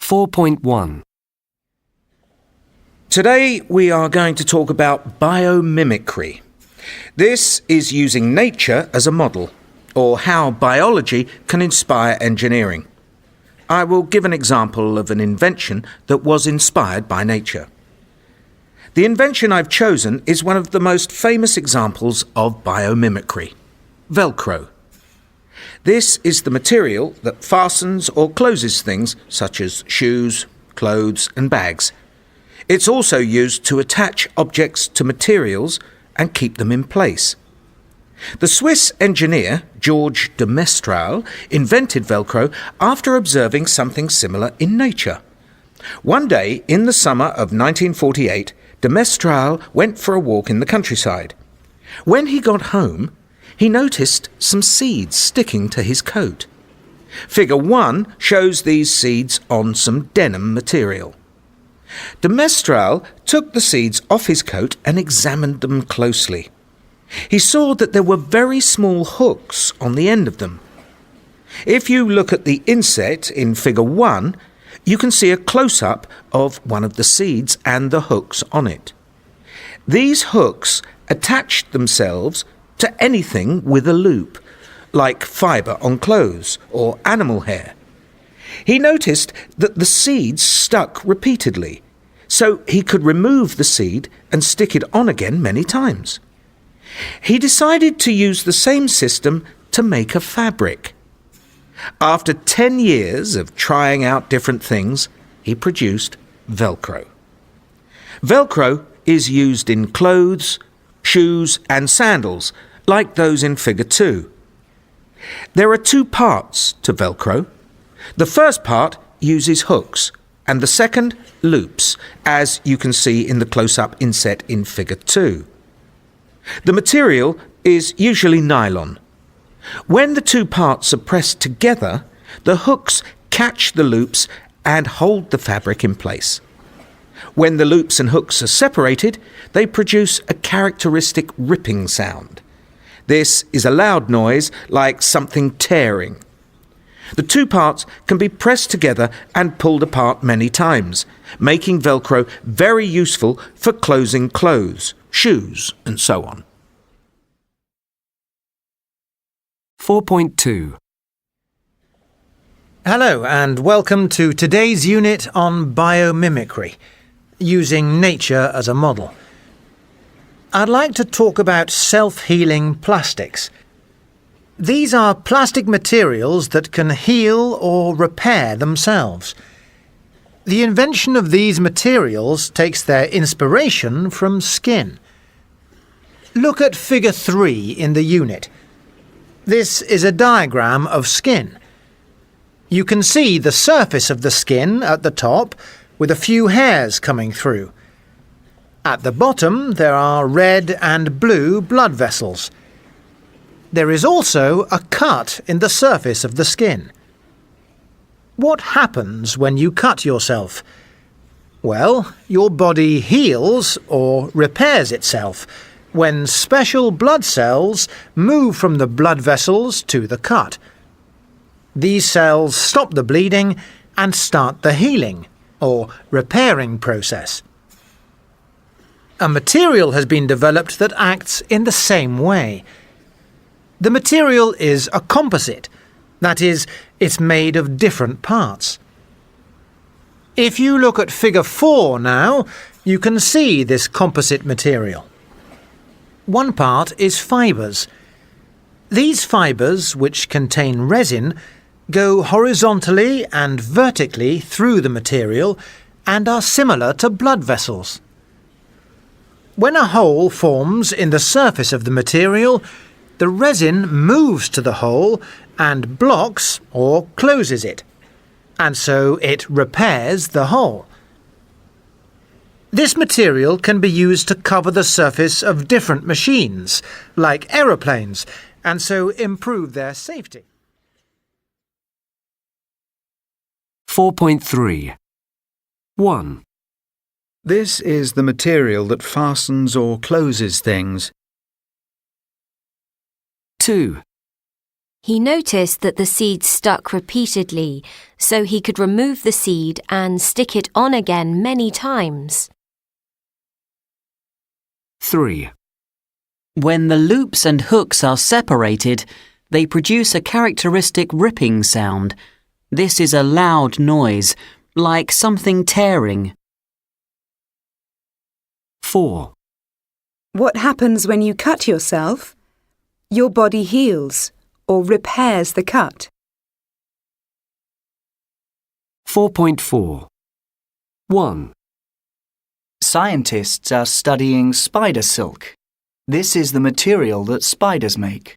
4.1. Today we are going to talk about biomimicry. This is using nature as a model, or how biology can inspire engineering. I will give an example of an invention that was inspired by nature. The invention I've chosen is one of the most famous examples of biomimicry: velcro. This is the material that fastens or closes things such as shoes, clothes and bags. It's also used to attach objects to materials and keep them in place. The Swiss engineer George de Mestral invented velcro after observing something similar in nature. One day in the summer of 1948, de Mestral went for a walk in the countryside. When he got home, he noticed some seeds sticking to his coat. Figure 1 shows these seeds on some denim material. De Mestral took the seeds off his coat and examined them closely. He saw that there were very small hooks on the end of them. If you look at the inset in figure 1, you can see a close-up of one of the seeds and the hooks on it. These hooks attached themselves to anything with a loop, like fibre on clothes or animal hair. He noticed that the seeds stuck repeatedly, so he could remove the seed and stick it on again many times. He decided to use the same system to make a fabric. After 10 years of trying out different things, he produced velcro. Velcro is used in clothes, shoes and sandals, like those in figure 2. There are 2 parts to velcro. The first part uses hooks and the second loops, as you can see in the close-up inset in figure 2. The material is usually nylon. When the 2 parts are pressed together, the hooks catch the loops and hold the fabric in place. When the loops and hooks are separated, they produce a characteristic ripping sound. This is a loud noise like something tearing. The 2 parts can be pressed together and pulled apart many times, making velcro very useful for closing clothes, shoes and so on. 4.2. Hello and welcome to today's unit on biomimicry, using nature as a model. I'd like to talk about self-healing plastics. These are plastic materials that can heal or repair themselves. The invention of these materials takes their inspiration from skin. Look at figure 3 in the unit. This is a diagram of skin. You can see the surface of the skin at the top with a few hairs coming through. At the bottom there are red and blue blood vessels. There is also a cut in the surface of the skin. What happens when you cut yourself? Well, your body heals or repairs itself when special blood cells move from the blood vessels to the cut. These cells stop the bleeding and start the healing or repairing process. A material has been developed that acts in the same way. The material is a composite. That is, it's made of different parts. If you look at figure 4 now, you can see this composite material. One part is fibres. These fibres, which contain resin, go horizontally and vertically through the material and are similar to blood vessels. When a hole forms in the surface of the material, the resin moves to the hole and blocks or closes it, and so it repairs the hole. This material can be used to cover the surface of different machines, like aeroplanes, and so improve their safety. 4.3. 1. This is the material that fastens or closes things. 2. He noticed that the seed stuck repeatedly, so he could remove the seed and stick it on again many times. 3. When the loops and hooks are separated, they produce a characteristic ripping sound. This is a loud noise, like something tearing. 4. What happens when you cut yourself? Your body heals or repairs the cut. 4.4. 1. Scientists are studying spider silk. This is the material that spiders make.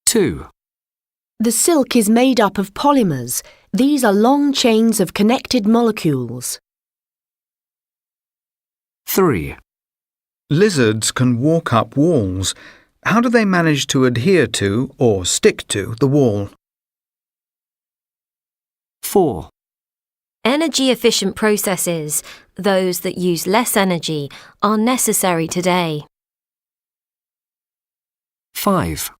2. The silk is made up of polymers. These are long chains of connected molecules. 3. Lizards can walk up walls. How do they manage to adhere to or stick to the wall? 4. Energy-efficient processes, those that use less energy, are necessary today. 5.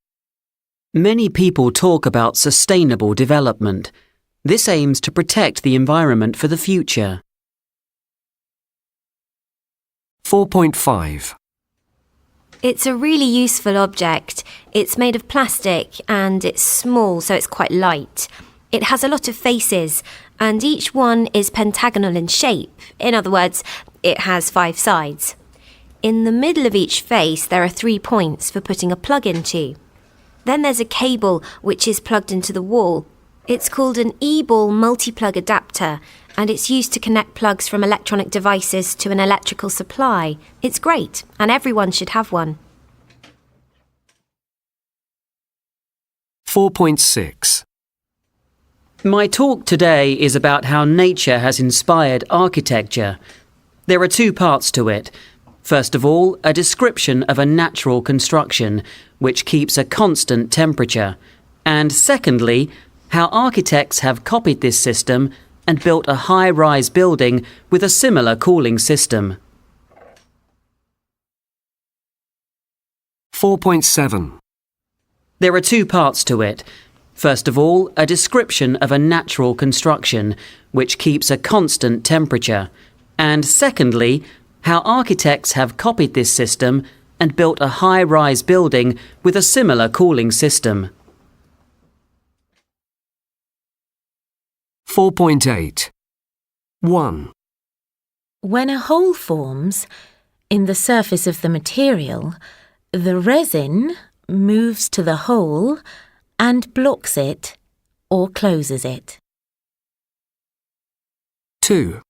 Many people talk about sustainable development. This aims to protect the environment for the future. 4.5. It's a really useful object. It's made of plastic and it's small, so it's quite light. It has a lot of faces, and each one is pentagonal in shape. In other words, it has 5 sides. In the middle of each face, there are 3 points for putting a plug into. Then there's a cable which is plugged into the wall. It's called an Eball multiplug adapter, and it's used to connect plugs from electronic devices to an electrical supply. It's great, and everyone should have one. 4.6. My talk today is about how nature has inspired architecture. There are 2 parts to it. First of all, a description of a natural construction, which keeps a constant temperature. And secondly, how architects have copied this system and built a high-rise building with a similar cooling system. 4.7. There are 2 parts to it. First of all, a description of a natural construction, which keeps a constant temperature. And secondly, how architects have copied this system and built a high-rise building with a similar cooling system. 4.8. 1. When a hole forms in the surface of the material, the resin moves to the hole and blocks it or closes it. 2.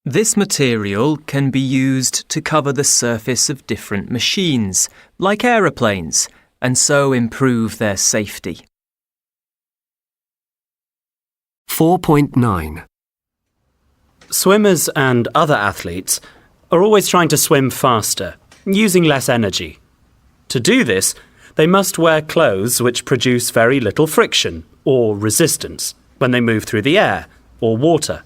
This material can be used to cover the surface of different machines, like aeroplanes, and so improve their safety. 4.9. Swimmers and other athletes are always trying to swim faster, using less energy. To do this, they must wear clothes which produce very little friction or resistance when they move through the air or water.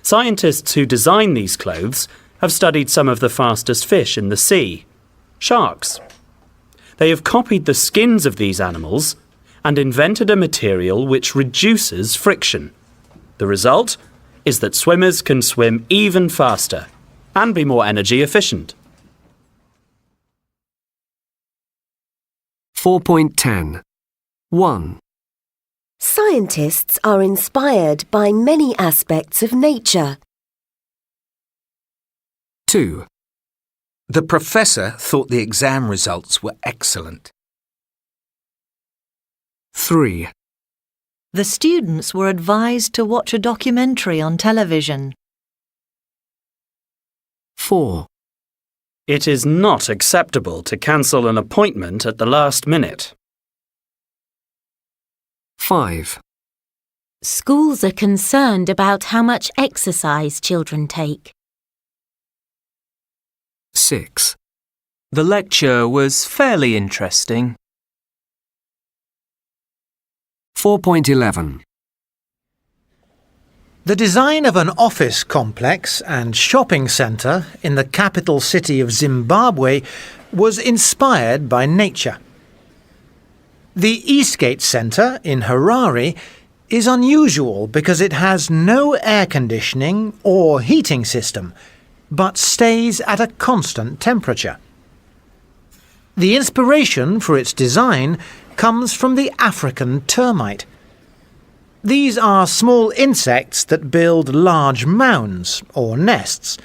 Scientists who design these clothes have studied some of the fastest fish in the sea, sharks. They have copied the skins of these animals and invented a material which reduces friction. The result is that swimmers can swim even faster and be more energy efficient. 4.10. 1. Scientists are inspired by many aspects of nature. 2. The professor thought the exam results were excellent. 3. The students were advised to watch a documentary on television. 4. It is not acceptable to cancel an appointment at the last minute. 5. Schools are concerned about how much exercise children take. 6. The lecture was fairly interesting. 4.11. The design of an office complex and shopping centre in the capital city of Zimbabwe was inspired by nature. The Eastgate Centre in Harare is unusual because it has no air conditioning or heating system, but stays at a constant temperature. The inspiration for its design comes from the African termite. These are small insects that build large mounds or nests.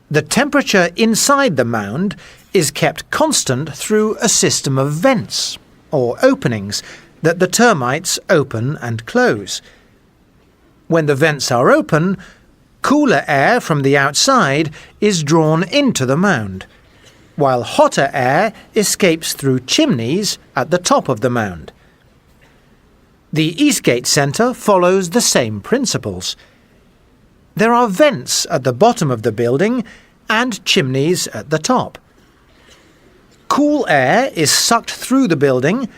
The temperature inside the mound is kept constant through a system of vents or openings that the termites open and close. When the vents are open, cooler air from the outside is drawn into the mound, while hotter air escapes through chimneys at the top of the mound. The Eastgate Centre follows the same principles. There are vents at the bottom of the building and chimneys at the top. Cool air is sucked through the building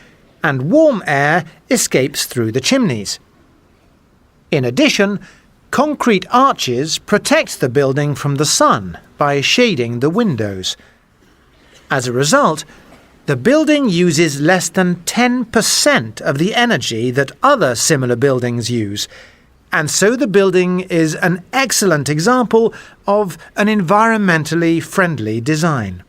and warm air escapes through the chimneys. In addition, concrete arches protect the building from the sun by shading the windows. As a result, the building uses less than 10% of the energy that other similar buildings use, and so the building is an excellent example of an environmentally friendly design.